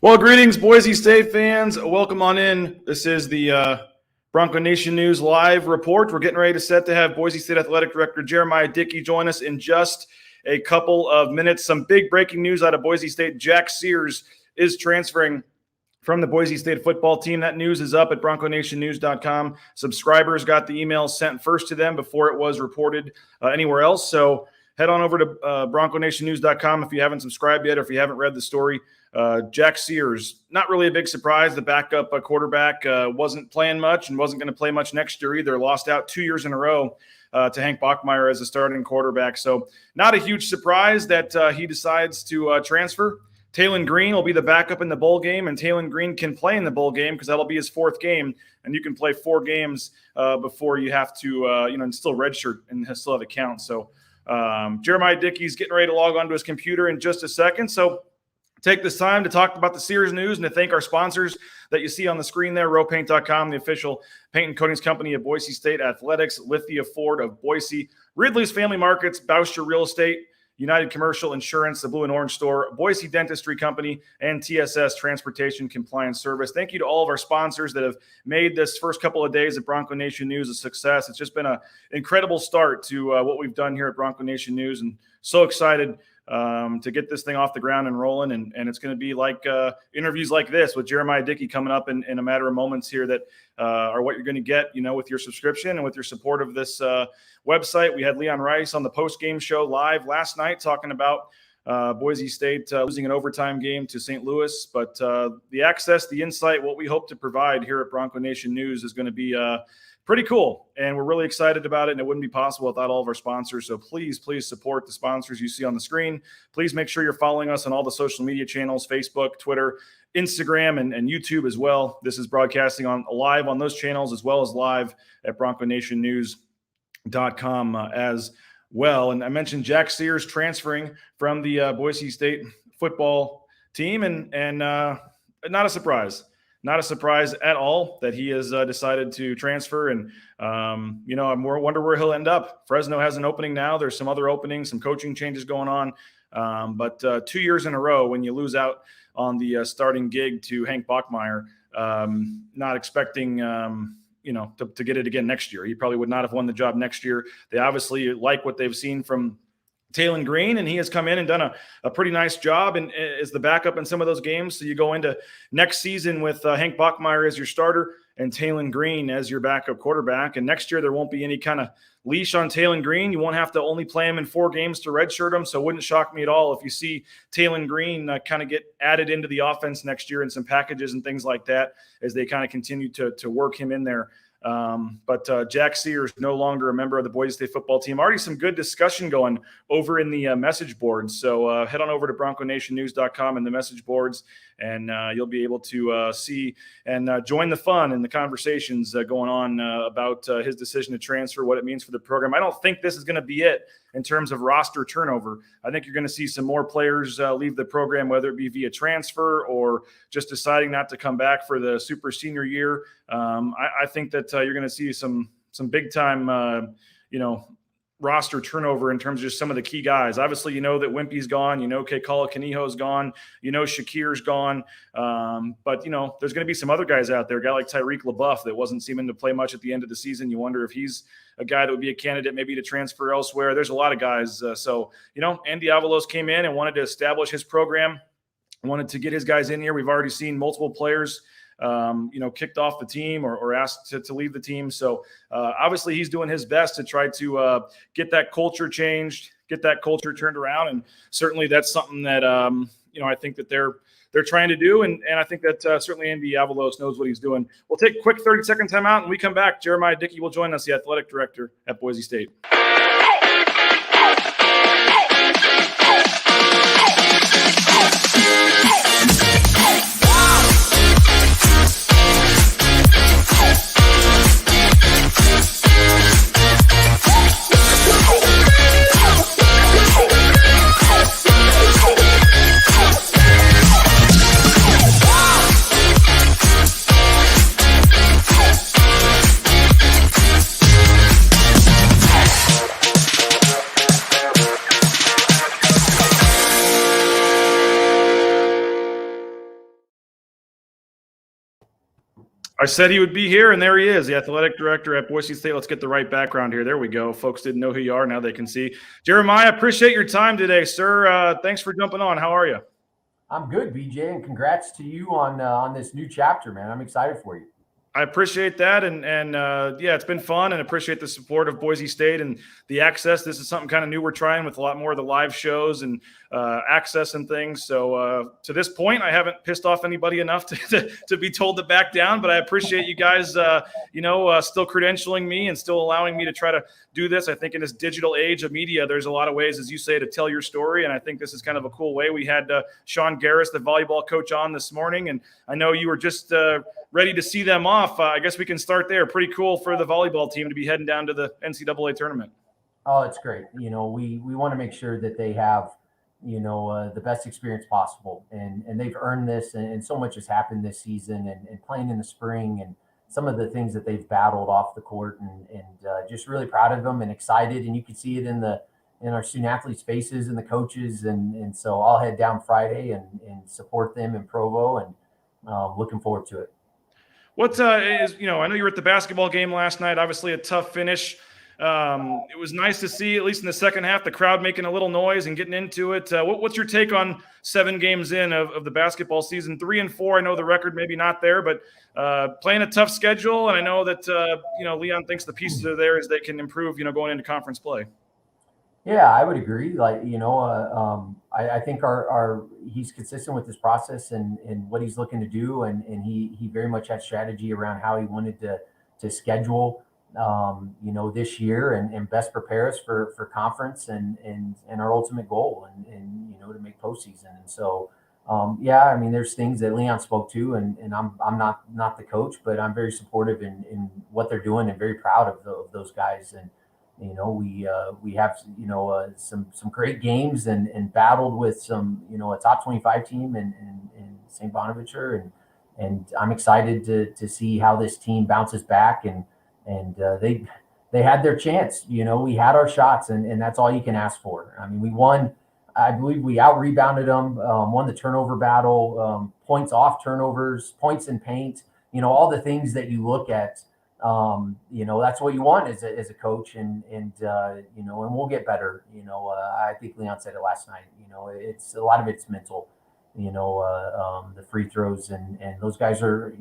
Well, greetings, Boise State fans. Welcome on in. This is the Bronco Nation News live report. We're getting ready to have Boise State Athletic Director Jeramiah Dickey join us in just a couple of minutes. Some big breaking news out of Boise State. Jack Sears is transferring from the Boise State football team. That news is up at bronconationnews.com. Subscribers got the email sent first to them before it was reported anywhere else. So head on over to bronconationnews.com if you haven't subscribed yet or if you haven't read the story. Jack Sears, not really a big surprise. The backup quarterback wasn't playing much and wasn't going to play much next year either. Lost out 2 years in a row to Hank Bachmeier as a starting quarterback. So not a huge surprise that he decides to transfer. Talon Green will be the backup in the bowl game, and Talon Green can play in the bowl game because that'll be his fourth game, and you can play 4 games before you have to, and still redshirt and still have a count. So Jeramiah Dickey's getting ready to log onto his computer in just a second. So take this time to talk about the Sears news and to thank our sponsors that you see on the screen there, rowpaint.com, the official paint and coatings company of Boise State Athletics, Lithia Ford of Boise, Ridley's Family Markets, Bouscher Real Estate, United Commercial Insurance, the Blue and Orange Store, Boise Dentistry Company, and TSS Transportation Compliance Service. Thank you to all of our sponsors that have made this first couple of days of Bronco Nation News a success. It's just been an incredible start to what we've done here at Bronco Nation News, and so excited to get this thing off the ground and rolling. And it's going to be like interviews like this with Jeramiah Dickey coming up in a matter of moments here that are what you're going to get, with your subscription and with your support of this website. We had Leon Rice on the post-game show live last night talking about Boise State losing an overtime game to St. Louis. But the access, the insight, what we hope to provide here at Bronco Nation News is going to be pretty cool, and we're really excited about it, and it wouldn't be possible without all of our sponsors. So please support the sponsors you see on the screen. Please make sure you're following us on all the social media channels, Facebook, Twitter, Instagram, and YouTube as well. This is broadcasting live on those channels as well as live at bronconationnews.com as well. And I mentioned Jack Sears transferring from the Boise State football team, and not a surprise. Not a surprise at all that he has decided to transfer. And, I wonder where he'll end up. Fresno has an opening now. There's some other openings, some coaching changes going on. But 2 years in a row, when you lose out on the starting gig to Hank Bachmeier, not expecting, to get it again next year. He probably would not have won the job next year. They obviously like what they've seen from Talon Green, and he has come in and done a pretty nice job and is the backup in some of those games. So you go into next season with Hank Bachmeier as your starter and Talon Green as your backup quarterback. And next year there won't be any kind of leash on Talon Green. You won't have to only play him in 4 games to redshirt him. So it wouldn't shock me at all if you see Talon Green kind of get added into the offense next year in some packages and things like that as they kind of continue to work him in there. But Jack Sears no longer a member of the Boise State football team. Already some good discussion going over in the message boards. So head on over to bronconationnews.com and the message boards, and you'll be able to see and join the fun and the conversations going on about his decision to transfer, what it means for the program. I don't think this is going to be it in terms of roster turnover. I think you're going to see some more players leave the program, whether it be via transfer or just deciding not to come back for the super senior year. I think that you're going to see some big time, roster turnover in terms of just some of the key guys. Obviously, that Wimpy's gone, Kekala Kaniho's gone, Shakir's gone. But there's going to be some other guys out there, a guy like Tyreek LaBeouf that wasn't seeming to play much at the end of the season. You wonder if he's a guy that would be a candidate maybe to transfer elsewhere. There's a lot of guys. Andy Avalos came in and wanted to establish his program, wanted to get his guys in here. We've already seen multiple players kicked off the team or asked to leave the team. So obviously he's doing his best to try to get that culture changed, get that culture turned around. And certainly that's something that, I think that they're trying to do. And I think that certainly Andy Avalos knows what he's doing. We'll take a quick 30-second timeout, and when we come back, Jeramiah Dickey will join us, the athletic director at Boise State. I said he would be here, and there he is, the athletic director at Boise State. Let's get the right background here. There we go. Folks didn't know who you are. Now they can see. Jeramiah, appreciate your time today, sir. Thanks for jumping on. How are you? I'm good, BJ, and congrats to you on this new chapter, man. I'm excited for you. I appreciate that, and yeah, it's been fun, and appreciate the support of Boise State and the access. This is something kind of new we're trying with a lot more of the live shows and access and things. So to this point, I haven't pissed off anybody enough to be told to back down, but I appreciate you guys, still credentialing me and still allowing me to try to do this. I think in this digital age of media, there's a lot of ways, as you say, to tell your story, and I think this is kind of a cool way. We had Sean Garris, the volleyball coach, on this morning, and I know you were just ready to see them off. I guess we can start there. Pretty cool for the volleyball team to be heading down to the NCAA tournament. Oh, it's great. We want to make sure that they have, the best experience possible. And they've earned this, and so much has happened this season and playing in the spring and some of the things that they've battled off the court and just really proud of them and excited. And you can see it in our student athletes' faces and the coaches. And so I'll head down Friday and support them in Provo, and looking forward to it. What I know you were at the basketball game last night, obviously a tough finish. It was nice to see, at least in the second half, the crowd making a little noise and getting into it. What's your take on 7 games in of the basketball season? 3-4, I know the record maybe not there, but playing a tough schedule. And I know that, Leon thinks the pieces are there as they can improve, going into conference play. Yeah, I would agree. I think he's consistent with this process and what he's looking to do, and he very much had strategy around how he wanted to schedule, this year and best prepare us for conference and our ultimate goal and to make postseason. And so, there's things that Leon spoke to, and I'm not the coach, but I'm very supportive in what they're doing and very proud of those guys. And we have some great games and battled with some a top 25 team in St. Bonaventure, and I'm excited to see how this team bounces back, and they had their chance. We had our shots, and that's all you can ask for. I mean, we won. I believe we out rebounded them, won the turnover battle, points off turnovers, points in paint. All the things that you look at. That's what you want as a coach, and we'll get better. I think Leon said it last night. It's a lot of it's mental. The free throws and those guys are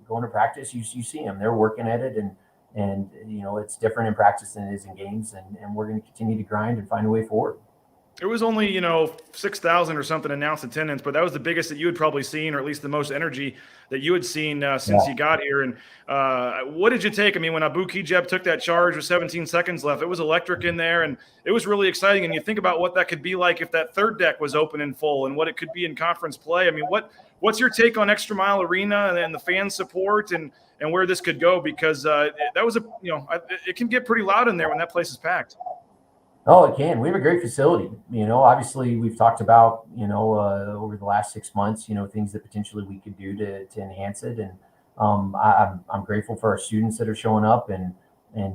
going to practice. You see them; they're working at it, and it's different in practice than it is in games. And we're going to continue to grind and find a way forward. It was only, 6,000 or something announced attendance, but that was the biggest that you had probably seen, or at least the most energy that you had seen since you got here. And what did you take? I mean, when Abu Kijeb took that charge with 17 seconds left, it was electric in there, and it was really exciting. And you think about what that could be like if that third deck was open and full, and what it could be in conference play. I mean, what's your take on Extra Mile Arena and the fan support and where this could go? Because that was it can get pretty loud in there when that place is packed. Oh, it can. We have a great facility. Obviously we've talked about, over the last 6 months, things that potentially we could do to enhance it. And I'm grateful for our students that are showing up and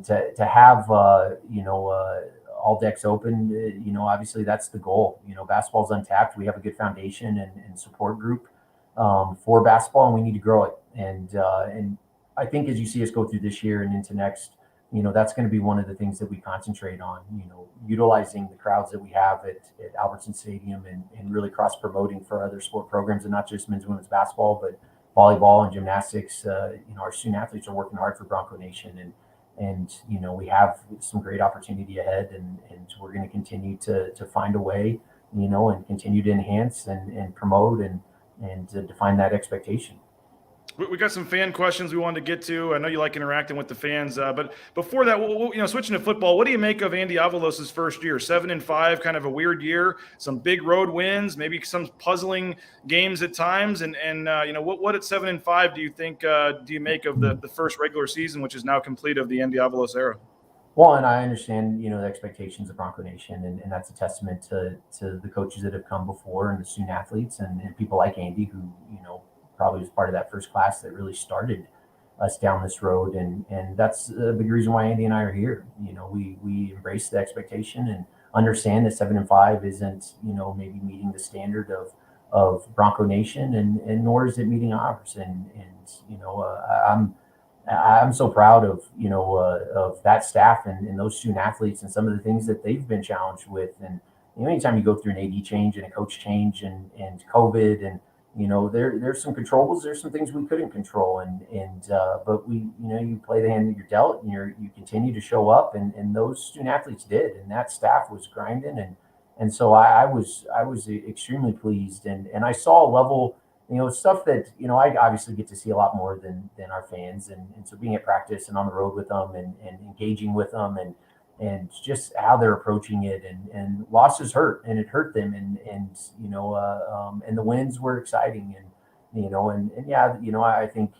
to have, all decks open, obviously that's the goal. Basketball's untapped. We have a good foundation and support group for basketball, and we need to grow it. And I think as you see us go through this year and into next, that's going to be one of the things that we concentrate on, utilizing the crowds that we have at Albertson Stadium and really cross-promoting for other sport programs, and not just men's and women's basketball, but volleyball and gymnastics. Our student athletes are working hard for Bronco Nation, and we have some great opportunity ahead, and we're going to continue to find a way, and continue to enhance and promote and to define that expectation. We got some fan questions we wanted to get to. I know you like interacting with the fans, but before that, switching to football, what do you make of Andy Avalos' first year? 7-5, kind of a weird year. Some big road wins, maybe some puzzling games at times. And what at 7-5 do you think? Do you make of the first regular season, which is now complete, of the Andy Avalos era? Well, and I understand, the expectations of Bronco Nation, and that's a testament to the coaches that have come before and the student athletes and people like Andy, who probably was part of that first class that really started us down this road. And that's a big reason why Andy and I are here. We embrace the expectation and understand that 7-5 isn't, maybe meeting the standard Bronco Nation, and nor is it meeting ours. I'm so proud of that staff and those student athletes and some of the things that they've been challenged with. And anytime you go through an AD change and a coach change and COVID, and there's some controllables, there's some things we couldn't control, but you play the hand that you're dealt, and you continue to show up, and those student athletes did, and that staff was grinding, and so I was extremely pleased, and I saw a level, stuff that I obviously get to see a lot more than our fans, and so being at practice and on the road with them, and engaging with them, and just how they're approaching it, and losses hurt, and it hurt them, and the wins were exciting, and yeah, I think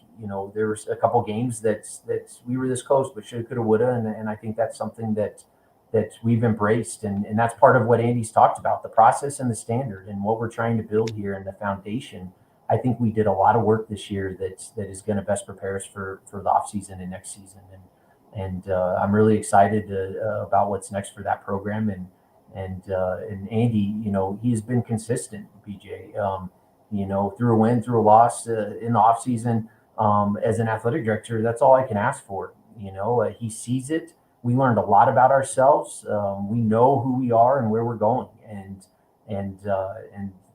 there was a couple games that we were this close, but shoulda, coulda, woulda, and I think that's something that we've embraced, and that's part of what Andy's talked about, the process and the standard, and what we're trying to build here, and the foundation. I think we did a lot of work this year that is going to best prepare us for the off season and next season, and I'm really excited about what's next for that program, and Andy, he has been consistent, BJ, through a win, through a loss, in the off season, as an athletic director. That's all I can ask for. He sees it. We learned a lot about ourselves. We know who we are and where we're going, and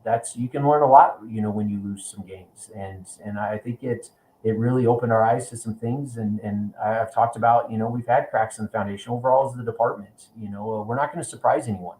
that's, you can learn a lot, when you lose some games, and I think it really opened our eyes to some things, and I've talked about, we've had cracks in the foundation overall as the department. We're not going to surprise anyone.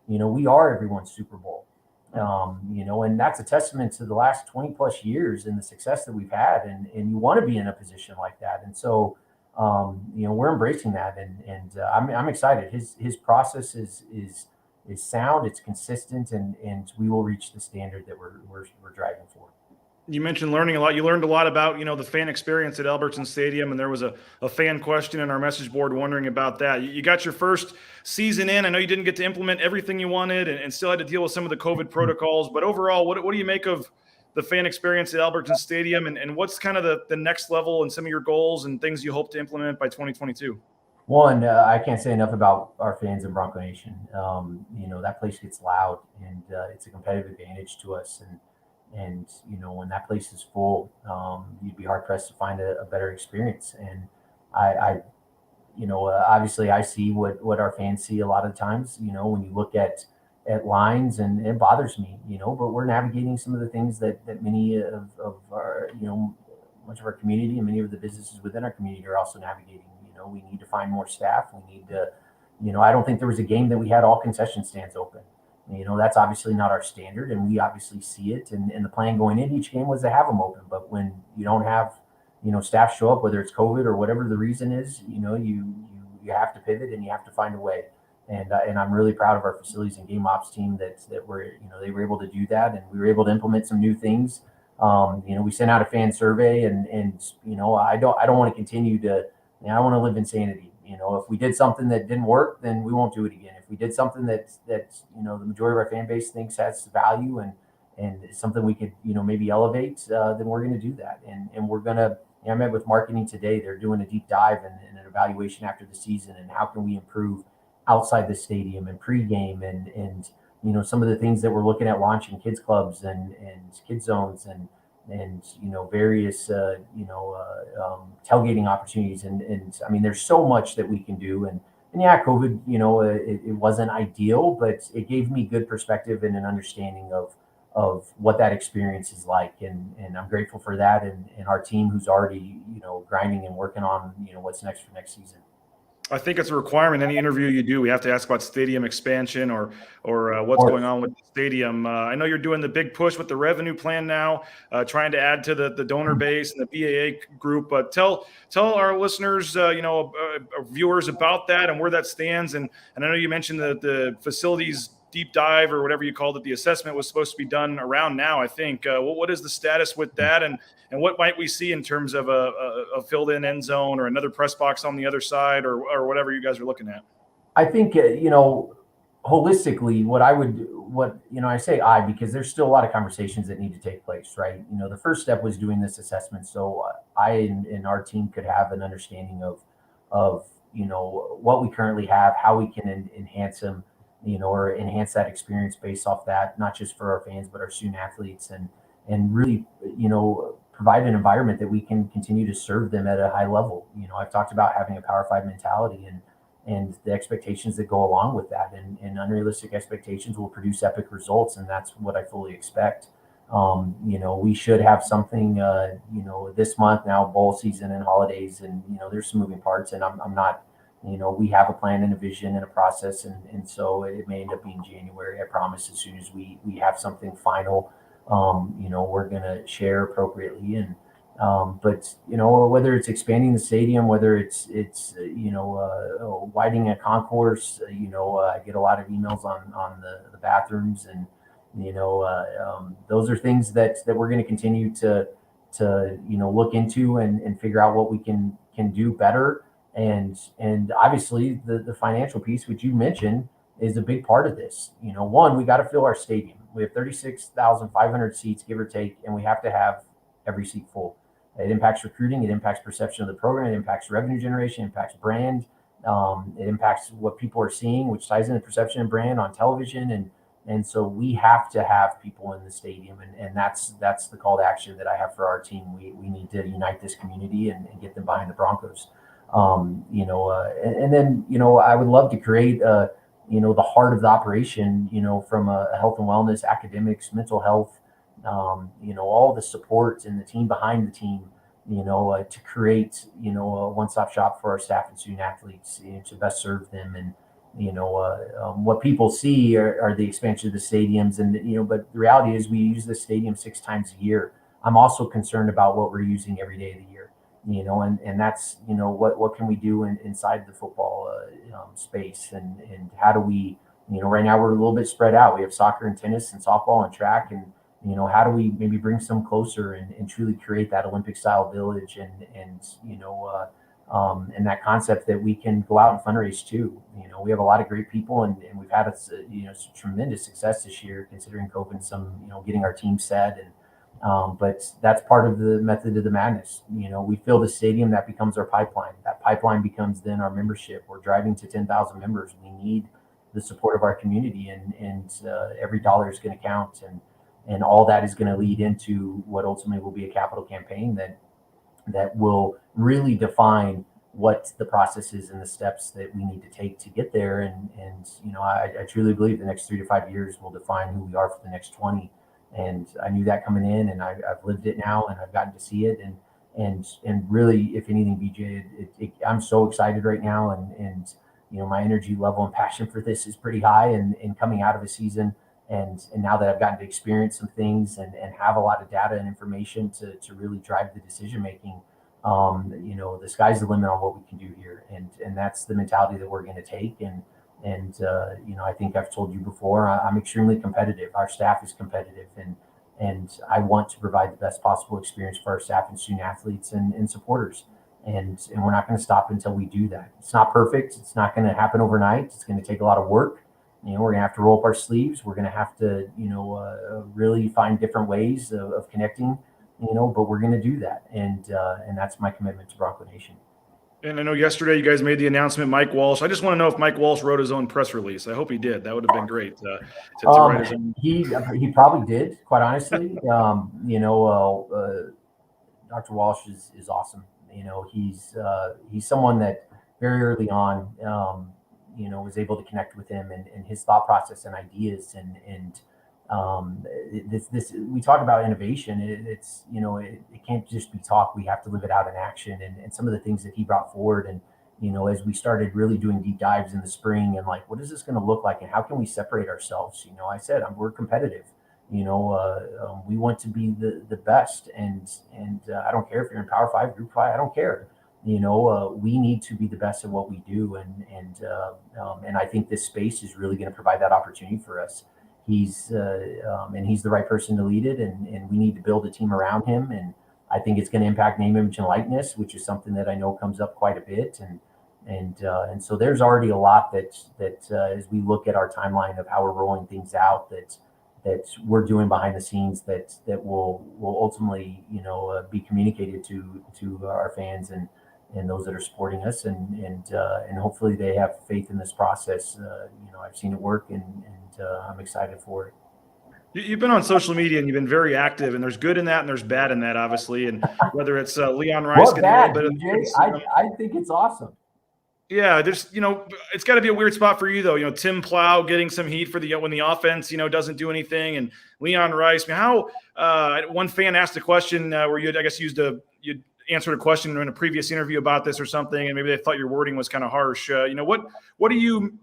We are everyone's Super Bowl. And that's a testament to the last 20 plus years and the success that we've had, and you want to be in a position like that, and so. We're embracing that, and I'm excited. His process is sound, it's consistent, and we will reach the standard that we're driving for. You mentioned learning a lot. You learned a lot about, the fan experience at Albertson Stadium, and there was a fan question in our message board wondering about that. You got your first season in. I know you didn't get to implement everything you wanted, and still had to deal with some of the COVID protocols, but overall, what do you make of the fan experience at Albertson Stadium, and what's kind of the next level and some of your goals and things you hope to implement by 2022? One, I can't say enough about our fans in Bronco Nation. That place gets loud, and it's a competitive advantage to us. And when that place is full, you'd be hard pressed to find a better experience. And obviously I see what our fans see a lot of times. When you look at lines, and it bothers me. But we're navigating some of the things that many of our, much of our community and many of the businesses within our community are also navigating. We need to find more staff. We need to, I don't think there was a game that we had all concession stands open. That's obviously not our standard, and we obviously see it. And the plan going in each game was to have them open. But when you don't have, staff show up, whether it's COVID or whatever the reason is, you have to pivot, and you have to find a way. And I'm really proud of our facilities and game ops team that were, they were able to do that, and we were able to implement some new things. We sent out a fan survey, and I don't want to continue to. I want to live in sanity. If we did something that didn't work, then we won't do it again. If we did something that the majority of our fan base thinks has value and something we could maybe elevate, then we're going to do that. And we're going to. I met with marketing today. They're doing a deep dive and an evaluation after the season, and how can we improve outside the stadium and pregame, and some of the things that we're looking at launching, kids clubs and kids zones and various tailgating opportunities, and I mean, there's so much that we can do, and yeah, COVID, it wasn't ideal, but it gave me good perspective and an understanding of what that experience is like, and I'm grateful for that, and our team who's already grinding and working on what's next for next season. I think it's a requirement. Any interview you do, we have to ask about stadium expansion or what's going on with the stadium. I know you're doing the big push with the revenue plan now, trying to add to the donor base and the BAA group. But tell our listeners, viewers about that and where that stands. And I know you mentioned the facilities deep dive or whatever you called it. The assessment was supposed to be done around now, I think. What is the status with that, and what might we see in terms of a filled-in end zone or another press box on the other side, or whatever you guys are looking at? I think holistically, I say because there's still a lot of conversations that need to take place, right? The first step was doing this assessment, so I and our team could have an understanding of what we currently have, how we can enhance them. or enhance that experience based off that, not just for our fans, but our student athletes, and really, provide an environment that we can continue to serve them at a high level. I've talked about having a Power Five mentality and the expectations that go along with that, and unrealistic expectations will produce epic results. And that's what I fully expect. We should have something, this month now, bowl season and holidays, and, there's some moving parts, and I'm not, we have a plan and a vision and a process. And so it may end up being January. I promise as soon as we have something final, we're going to share appropriately. And, but whether it's expanding the stadium, whether it's widening a concourse, I get a lot of emails on the bathrooms, and those are things that we're going to continue to look into and figure out what we can do better. And obviously the financial piece, which you mentioned, is a big part of this. One, we got to fill our stadium. We have 36,500 seats, give or take, and we have to have every seat full. It impacts recruiting. It impacts perception of the program. It impacts revenue generation. It impacts brand. It impacts what people are seeing, which ties into perception and brand on television. And so we have to have people in the stadium, and that's the call to action that I have for our team. We need to unite this community and get them behind the Broncos. And then I would love to create the heart of the operation, from a health and wellness, academics, mental health, all the support and the team behind the team, to create, a one-stop shop for our staff and student athletes, to best serve them. And, what people see are the expansion of the stadiums, and, but the reality is we use the stadium 6 times a year. I'm also concerned about what we're using every day of the year, and that's, what can we do inside the football space, and how do we, right now we're a little bit spread out. We have soccer and tennis and softball and track, and, how do we maybe bring some closer and truly create that Olympic style village, and that concept that we can go out and fundraise too. We have a lot of great people, and we've had some tremendous success this year, considering COVID, some, getting our team set. And but that's part of the method of the madness. We fill the stadium, that becomes our pipeline. That pipeline becomes then our membership. We're driving to 10,000 members. We need the support of our community, and every dollar is going to count, and all that is going to lead into what ultimately will be a capital campaign that will really define what the process is and the steps that we need to take to get there. And I truly believe the next 3 to 5 years will define who we are for the next 20. And I knew that coming in, and I've lived it now, and I've gotten to see it. And really, if anything, BJ, I'm so excited right now, and my energy level and passion for this is pretty high. And coming out of a season, and now that I've gotten to experience some things and have a lot of data and information to really drive the decision making, the sky's the limit on what we can do here, and that's the mentality that we're going to take. And I think I've told you before, I'm extremely competitive. Our staff is competitive, and I want to provide the best possible experience for our staff and student athletes and supporters. And we're not going to stop until we do that. It's not perfect. It's not going to happen overnight. It's going to take a lot of work. We're going to have to roll up our sleeves. We're going to have to, really find different ways of connecting, but we're going to do that. And that's my commitment to Bronco Nation. And I know yesterday you guys made the announcement, Mike Walsh. I just want to know if Mike Walsh wrote his own press release. I hope he did. That would have been great to write his own. He probably did, quite honestly. Dr. Walsh is awesome. He's someone that very early on, was able to connect with him and his thought process and ideas. And this we talk about innovation. It's it can't just be talk. We have to live it out in action. And some of the things that he brought forward, and as we started really doing deep dives in the spring, and like, what is this going to look like, and how can we separate ourselves? I said, we're competitive. We want to be the best, and I don't care if you're in Power 5, Group 5. I don't care. We need to be the best at what we do, and I think this space is really going to provide that opportunity for us. He's the right person to lead it, and we need to build a team around him. And I think it's going to impact name, image, and likeness, which is something that I know comes up quite a bit. And so there's already a lot that as we look at our timeline of how we're rolling things out, that we're doing behind the scenes that will ultimately be communicated to our fans, and those that are supporting us, and hopefully they have faith in this process. I've seen it work, and I'm excited for it. You've been on social media and you've been very active, and there's good in that and there's bad in that, obviously. And whether it's Leon Rice What getting a little bad, bit DJ? of, I think it's awesome. yeah, there's, it's got to be a weird spot for you though. Tim Plow getting some heat for when the offense, doesn't do anything, and Leon Rice. I mean, how one fan asked a question where you answered a question in a previous interview about this or something, and maybe they thought your wording was kind of harsh. How do you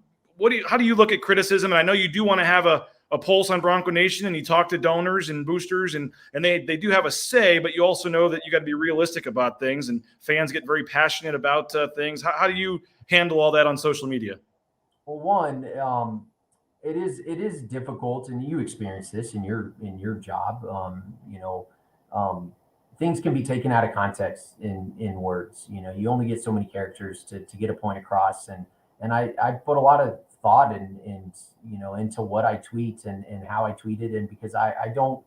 look at criticism? And I know you do want to have a pulse on Bronco Nation, and you talk to donors and boosters, and they do have a say, but you also know that you got to be realistic about things, and fans get very passionate about things. How do you handle all that on social media? Well, one, it is difficult, and you experience this in your job. Things can be taken out of context in words. You only get so many characters to get a point across, and I put a lot of thought into what I tweet and how I tweet it, and because I don't,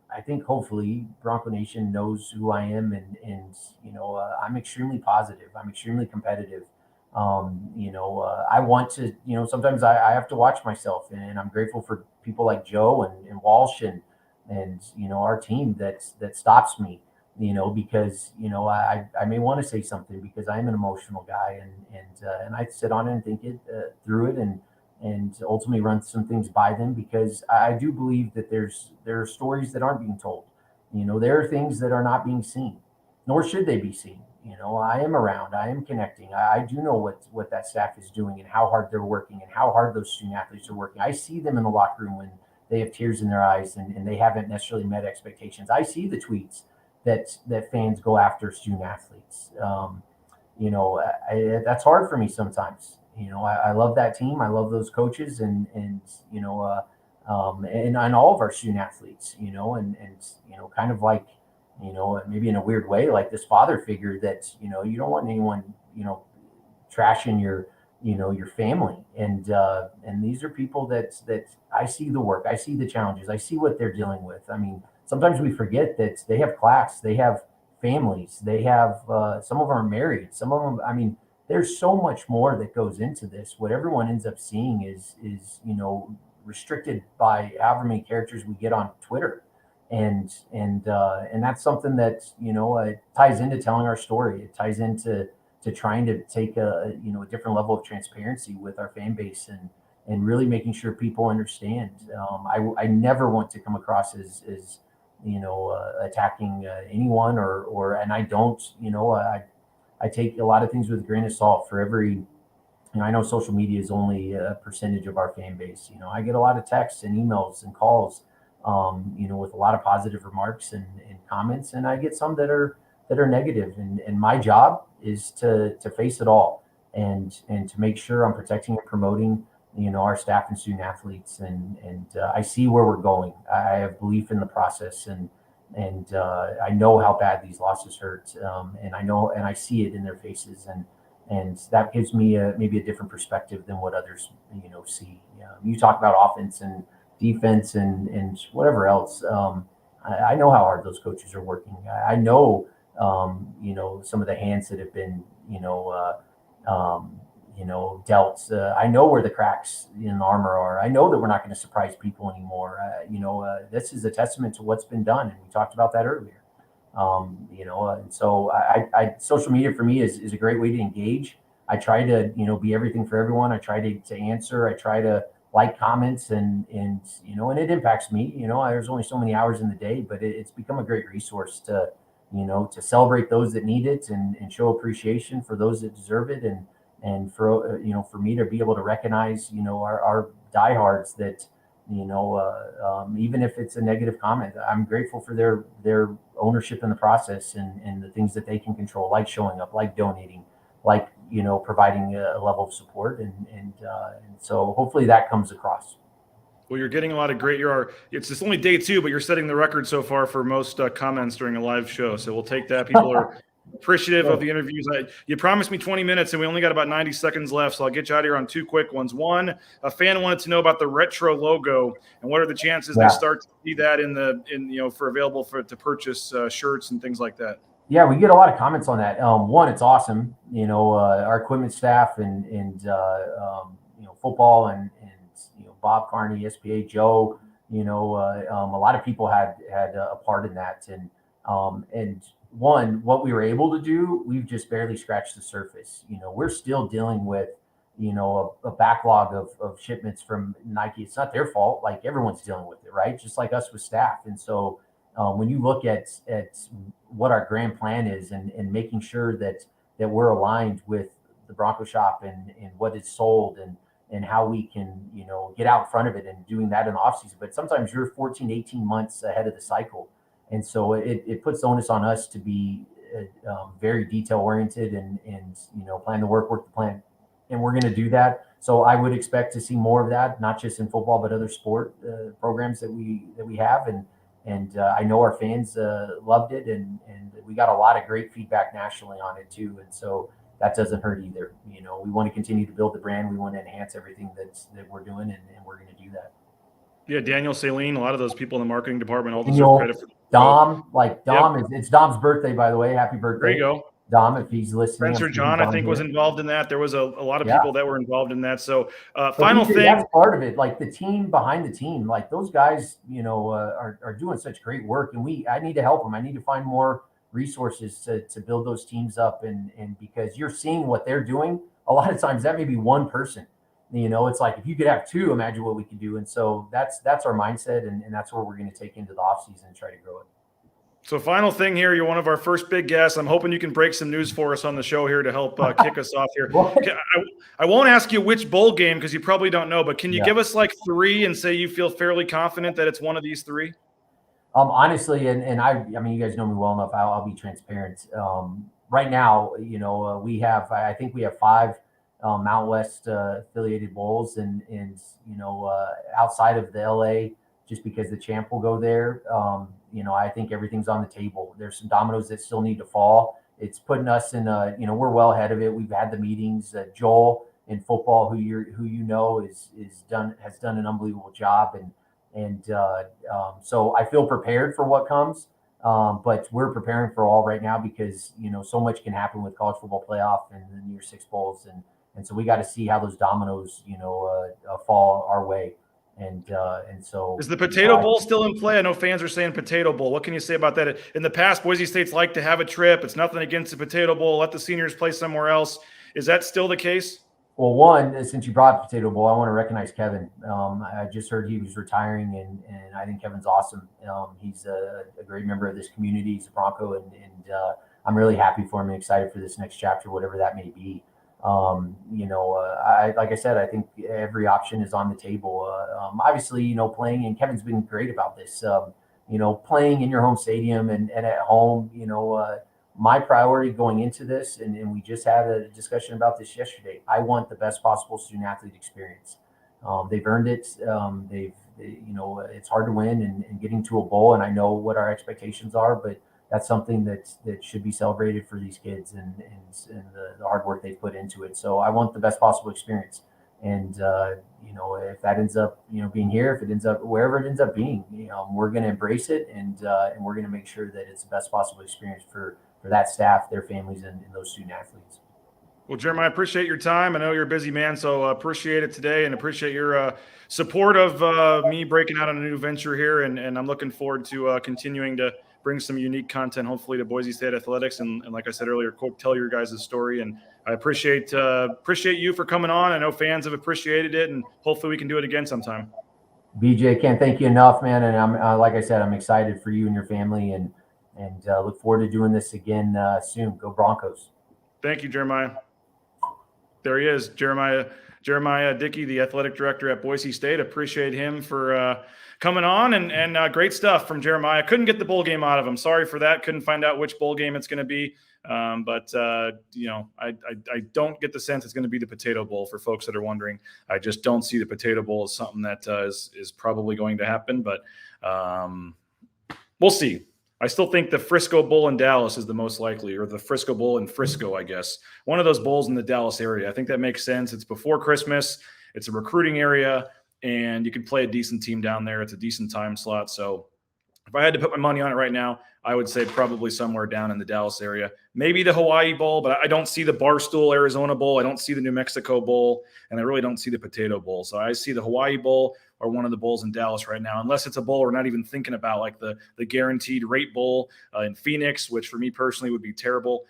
I think hopefully Bronco Nation knows who I am, and I'm extremely positive. I'm extremely competitive. I want to, sometimes I have to watch myself, and I'm grateful for people like Joe and Walsh and our team that stops me, because I may want to say something because I'm an emotional guy, and I sit on it and think it through it, and ultimately run some things by them, because I do believe that there are stories that aren't being told. There are things that are not being seen, nor should they be seen. I am around, I am connecting. I do know what that staff is doing and how hard they're working and how hard those student athletes are working. I see them in the locker room when they have tears in their eyes and they haven't necessarily met expectations. I see the tweets that fans go after student athletes. That's hard for me sometimes. I love that team. I love those coaches, and all of our student athletes. And kind of like, maybe in a weird way, like this father figure that you don't want anyone trashing your family, and these are people that I see the work, I see the challenges, I see what they're dealing with. I mean, sometimes we forget that they have class, they have families, they have some of them are married, some of them. I mean, there's so much more that goes into this. What everyone ends up seeing is restricted by however many characters we get on Twitter, and that's something that ties into telling our story. It ties into trying to take a different level of transparency with our fan base, and really making sure people understand. I never want to come across as attacking anyone, and I don't. I take a lot of things with a grain of salt. For every, I know social media is only a percentage of our fan base. I get a lot of texts and emails and calls, with a lot of positive remarks and comments, and I get some that are negative. And my job is to face it all, and to make sure I'm protecting and promoting, our staff and student athletes. And I see where we're going. I have belief in the process, and I know how bad these losses hurt. And I know, and I see it in their faces, and that gives me maybe a different perspective than what others, see. You talk about offense and defense and whatever else. I know how hard those coaches are working. I know, some of the hands that have been, dealt. I know where the cracks in the armor are. I know that we're not going to surprise people anymore. This is a testament to what's been done, and we talked about that earlier. And so social media for me is a great way to engage. I try to, be everything for everyone. I try to answer. I try to like comments, and it impacts me. There's only so many hours in the day, but it's become a great resource to celebrate those that need it, and show appreciation for those that deserve it, and for for me to be able to recognize our diehards that even if it's a negative comment, I'm grateful for their ownership in the process, and the things that they can control, like showing up, like donating, like providing a level of support, and so hopefully that comes across. Well, you're getting a lot of great. It's only day 2, but you're setting the record so far for most comments during a live show. So we'll take that. People are appreciative of the interviews. You promised me 20 minutes, and we only got about 90 seconds left. So I'll get you out of here on 2 quick ones. One, a fan wanted to know about the retro logo, and what are the chances they start to see that for available to purchase shirts and things like that. Yeah, we get a lot of comments on that. One, it's awesome. Our equipment staff and football and Bob Carney, SPA, Joe. A lot of people had a part in that, and one, what we were able to do, we've just barely scratched the surface. We're still dealing with a backlog of shipments from Nike. It's not their fault. Like everyone's dealing with it, right? Just like us with staff, and so. When you look at what our grand plan is and making sure that we're aligned with the Bronco shop and what is sold and how we can, get out in front of it and doing that in the off season. But sometimes you're 14, 18 months ahead of the cycle. And so it puts the onus on us to be very detail oriented and plan the work the plan. And we're going to do that. So I would expect to see more of that, not just in football, but other sport programs that we have. And I know our fans loved it, and we got a lot of great feedback nationally on it too. And so that doesn't hurt either. We want to continue to build the brand. We want to enhance everything that we're doing, and we're going to do that. Yeah, Daniel Saline, a lot of those people in the marketing department all deserve credit for Dom. It's Dom's birthday, by the way. Happy birthday. There you go. Dom, if he's listening. Spencer John, I think, was involved in that. There was a lot of people that were involved in that. So final thing. That's part of it. Like the team behind the team, like those guys, are doing such great work. And I need to help them. I need to find more resources to build those teams up. And because you're seeing what they're doing, a lot of times that may be one person. It's like, if you could have two, imagine what we could do. And so that's our mindset. And that's where we're going to take into the offseason and try to grow it. So final thing here, you're one of our first big guests. I'm hoping you can break some news for us on the show here to help kick us off here. I won't ask you which bowl game because you probably don't know, but can you give us like three and say you feel fairly confident that it's one of these three? Honestly, and I mean, you guys know me well enough. I'll be transparent. Right now, I think we have 5 Mountain West affiliated bowls, and outside of the LA, just because the champ will go there. I think everything's on the table. There's some dominoes that still need to fall. It's putting us in we're well ahead of it. We've had the meetings. Joel in football, who has done an unbelievable job, and so I feel prepared for what comes. But we're preparing for all right now because so much can happen with college football playoff and the Year 6 bowls, and so we got to see how those dominoes fall our way. And so is the Potato Bowl still in play? I know fans are saying Potato Bowl. What can you say about that? In the past, Boise State's like to have a trip. It's nothing against the Potato Bowl. Let the seniors play somewhere else. Is that still the case? Well, one, since you brought up Potato Bowl, I want to recognize Kevin. I just heard he was retiring, and I think Kevin's awesome. He's a great member of this community. He's a Bronco, and I'm really happy for him and excited for this next chapter, whatever that may be. Like I said, I think every option is on the table. Obviously, playing, and Kevin's been great about this, playing in your home stadium and at home, my priority going into this, and we just had a discussion about this yesterday. I want the best possible student athlete experience. They've earned it. It's hard to win and getting to a bowl, and I know what our expectations are, but that's something that should be celebrated for these kids and the hard work they've put into it. So I want the best possible experience. And, if that ends up, being here, if it ends up wherever it ends up being, we're going to embrace it and we're going to make sure that it's the best possible experience for that staff, their families, and those student athletes. Well, Jeremiah, I appreciate your time. I know you're a busy man, so appreciate it today and appreciate your support of me breaking out on a new venture here. And I'm looking forward to continuing to bring some unique content, hopefully, to Boise State Athletics. And like I said earlier, tell your guys' story. And I appreciate you for coming on. I know fans have appreciated it, and hopefully we can do it again sometime. BJ, can't thank you enough, man. And I'm like I said, I'm excited for you and your family, and look forward to doing this again soon. Go Broncos. Thank you, Jeremiah. There he is, Jeramiah Dickey, the athletic director at Boise State. Appreciate him for coming on, and great stuff from Jeremiah. Couldn't get the bowl game out of him. Sorry for that. Couldn't find out which bowl game it's going to be. But I don't get the sense it's going to be the Potato Bowl for folks that are wondering. I just don't see the Potato Bowl as something that is probably going to happen, but we'll see. I still think the Frisco Bowl in Dallas is the most likely, or the Frisco Bowl in Frisco, I guess. One of those bowls in the Dallas area. I think that makes sense. It's before Christmas. It's a recruiting area, and you can play a decent team down there. It's a decent time slot. So if I had to put my money on it right now, I would say probably somewhere down in the Dallas area. Maybe the Hawaii Bowl, but I don't see the Barstool Arizona Bowl. I don't see the New Mexico Bowl, and I really don't see the Potato Bowl. So I see the Hawaii Bowl or one of the bowls in Dallas right now, unless it's a bowl we're not even thinking about, like the Guaranteed Rate Bowl in Phoenix, which for me personally would be terrible.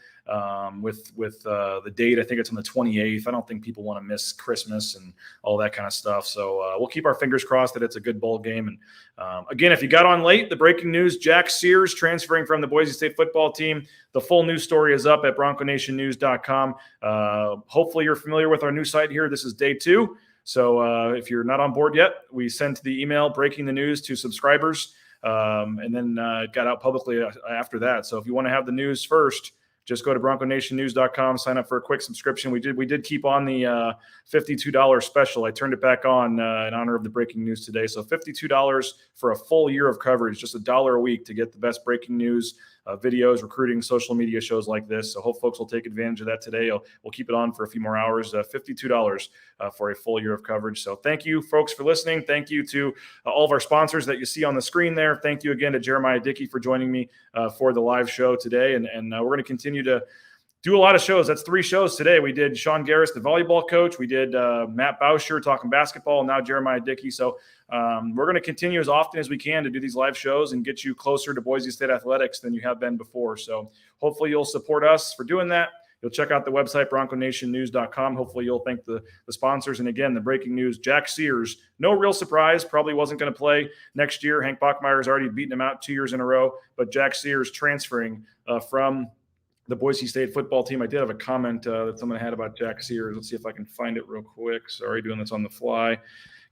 With the date, I think it's on the 28th. I don't think people want to miss Christmas and all that kind of stuff. So we'll keep our fingers crossed that it's a good bowl game. And again, if you got on late, the breaking news: Jack Sears transferring from the Boise State football team. The full news story is up at BroncoNationNews.com. Hopefully you're familiar with our new site here. This is day 2. So if you're not on board yet, we sent the email breaking the news to subscribers, and then it got out publicly after that. So if you want to have the news first, just go to BroncoNationNews.com, sign up for a quick subscription. We did keep on the $52 special. I turned it back on in honor of the breaking news today. So $52 for a full year of coverage, just $1 a week to get the best breaking news, videos, recruiting, social media shows like this. So hope folks will take advantage of that today. We'll keep it on for a few more hours, $52 for a full year of coverage. So thank you, folks, for listening. Thank you to all of our sponsors that you see on the screen there. Thank you again to Jeramiah Dickey for joining me for the live show today. And we're going to continue to do a lot of shows. That's 3 shows today. We did Sean Garris, the volleyball coach. We did Matt Bauscher talking basketball, and now Jeramiah Dickey. So we're going to continue as often as we can to do these live shows and get you closer to Boise State athletics than you have been before. So hopefully you'll support us for doing that. You'll check out the website, BroncoNationNews.com. Hopefully you'll thank the sponsors. And again, the breaking news: Jack Sears, no real surprise, probably wasn't going to play next year. Hank Bachmeier's already beaten him out 2 years in a row. But Jack Sears transferring from the Boise State football team. I did have a comment that someone had about Jack Sears. Let's see if I can find it real quick. Sorry, doing this on the fly.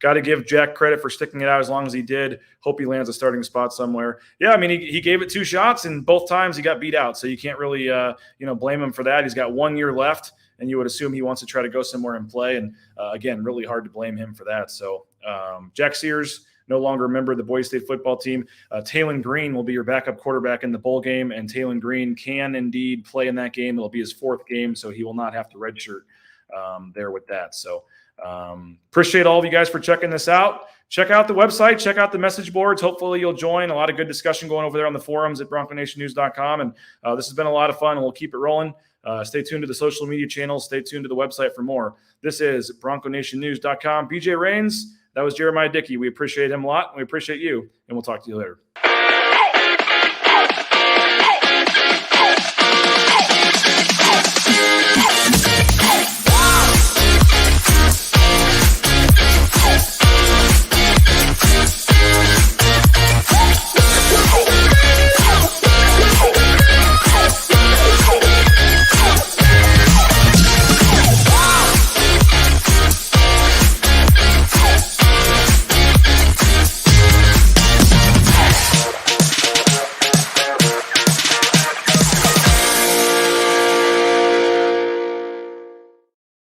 Got to give Jack credit for sticking it out as long as he did. Hope he lands a starting spot somewhere. Yeah, I mean, he gave it 2 shots, and both times he got beat out. So you can't really, blame him for that. He's got 1 year left, and you would assume he wants to try to go somewhere and play. And again, really hard to blame him for that. So Jack Sears, no longer a member of the Boise State football team. Talon Green will be your backup quarterback in the bowl game, and Talon Green can indeed play in that game. It'll be his 4th game, so he will not have to redshirt there with that. So appreciate all of you guys for checking this out. Check out the website. Check out the message boards. Hopefully you'll join. A lot of good discussion going over there on the forums at BroncoNationNews.com. And this has been a lot of fun, and we'll keep it rolling. Stay tuned to the social media channels. Stay tuned to the website for more. This is BroncoNationNews.com. BJ Rains. That was Jeramiah Dickey. We appreciate him a lot, and we appreciate you, and we'll talk to you later.